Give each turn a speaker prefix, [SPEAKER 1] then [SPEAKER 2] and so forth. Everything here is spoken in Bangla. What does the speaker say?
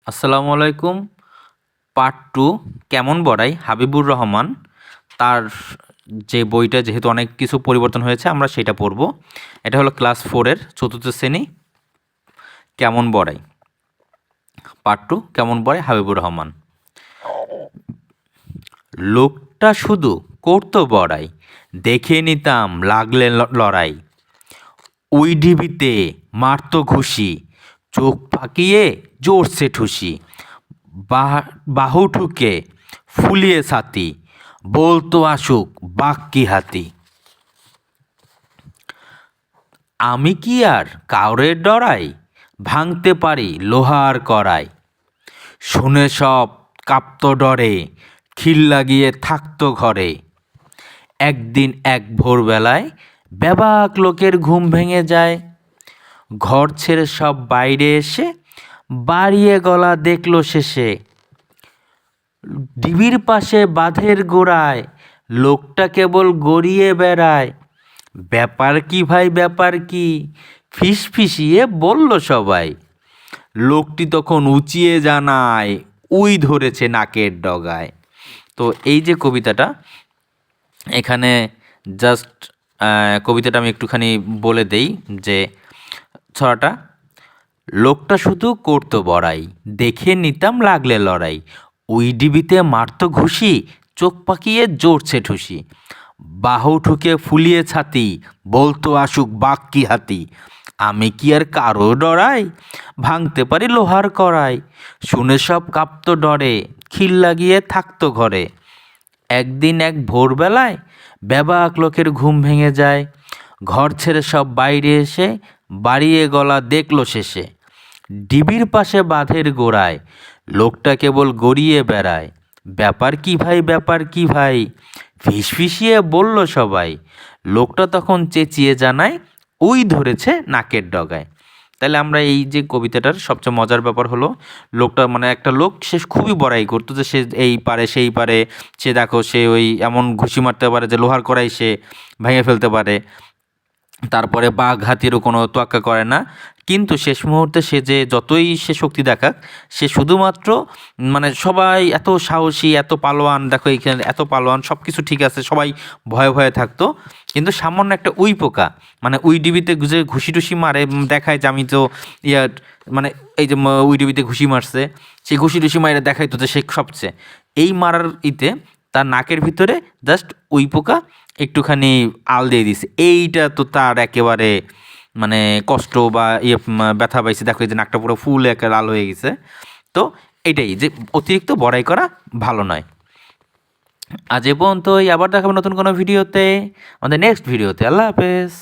[SPEAKER 1] আসসালামু আলাইকুম। পার্ট টু কেমন বড়াই হাবিবুর রহমান তার যে বইটা যেহেতু অনেক কিছু পরিবর্তন হয়েছে আমরা সেটা পড়ব। এটা হলো ক্লাস 4-এর চতুর্থ শ্রেণী কেমন বড়াই পার্ট টু কেমন বড়াই হাবিবুর রহমান। লোকটা শুধু করতো বড়াই, দেখে নিতাম লাগলে লড়াই। ওই ঢিবিতে মারতো ঘুষি, চোখ পাকিয়ে জোরসে ঠুসি। বাহু ঠুকে ফুলিয়ে ছাতি, বলতো আসুক বাঘ কি হাতি। আমি কি আর কাউরে ডরাই, ভাঙতে পারি লোহার কড়াই। শুনে সব কাঁপতো ডরে, খিল লাগিয়ে থাকতো ঘরে। একদিন এক ভোরবেলায় বেবাক লোকের ঘুম ভেঙে যায়। ঘর ছেড়ে সব বাইরে এসে বাড়িয়ে গলা দেখলো শেষে। ডিবির পাশে বাঁধের গোড়ায় লোকটা কেবল গড়িয়ে বেড়ায়। ব্যাপার কি ভাই ব্যাপার কি, ফিসফিসিয়ে বলল সবাই। লোকটি তখন উঁচিয়ে জানায়, উই ধরেছে নাকের ডগায়। তো এই যে কবিতাটা, এখানে জাস্ট কবিতাটা আমি একটুখানি বলে দেই যে ছড়াটা। লোকটা শুধু করতো বড়াই, দেখে নিতাম লাগলে লড়াই। ওই ডিবিতে মারতো ঘুষি, চোখ পাকিয়ে জোরছে ঠুসি। বাহু ঠুকে ফুলিয়ে ছাতি, বলতো আসুক বাঘ কি হাতি। আমি কি আর কারো ডরাই, ভাঙতে পারি লোহার কড়াই। শুনে সব কাঁপতো ডরে, খিল লাগিয়ে থাকতো ঘরে। একদিন এক ভোরবেলায় বেবাক লোকের ঘুম ভেঙে যায়। ঘর ছেড়ে সব বাইরে এসে বাড়িয়ে গলা দেখলো শেষে। ডিবির পাশে বাঁধের গোড়ায় লোকটা কেবল গড়িয়ে বেড়ায়। ব্যাপার কি ভাই ব্যাপার কি ভাই, ফিসফিসিয়ে বলল সবাই। লোকটা তখন চেঁচিয়ে জানায়, উই ধরেছে নাকের ডগায়। তাহলে আমরা এই যে কবিতাটার সবচেয়ে মজার ব্যাপার হলো, লোকটা মানে একটা লোক সে খুবই বড়াই করতো যে সে এই পারে সেই পারে, সে দেখো সে ওই এমন ঘুষি মারতে পারে যে লোহার কড়াই সে ভেঙে ফেলতে পারে। তারপরে বাঘ হাতিরও কোনো তোয়াক্কা করে না। কিন্তু শেষ মুহূর্তে সে যে যতই সে শক্তি দেখাক, সে শুধুমাত্র মানে সবাই এত সাহসী এত পালোয়ান, দেখো এইখানে এত পালোয়ান সব কিছু ঠিক আছে, সবাই ভয়ে ভয়ে থাকতো। কিন্তু সামান্য একটা উই পোকা মানে উই ডিবিতে যে ঘুষি টুসি মারে, দেখায় যে আমি তো ইয়ার মানে এই যে উই ডিবিতে ঘুষি মারছে, সেই ঘুষি টুসি মারে দেখাইতো যে সে সবচেয়ে এই মারার তার নাকের ভিতরে জাস্ট উই পোকা একটুখানি আল দিয়ে দিছে। এইটা তো তার একেবারে মানে কষ্ট বা ব্যথা পাইছে, দেখো এই যে নাকটা পুরো ফুল একে লাল হয়ে গেছে। তো এটাই যে অতিরিক্ত বড়াই করা ভালো নয়। আজ এ পর্যন্তই, আবার দেখাবো নতুন কোনো ভিডিওতে, আমাদের নেক্সট ভিডিওতে। আল্লাহ হাফেজ।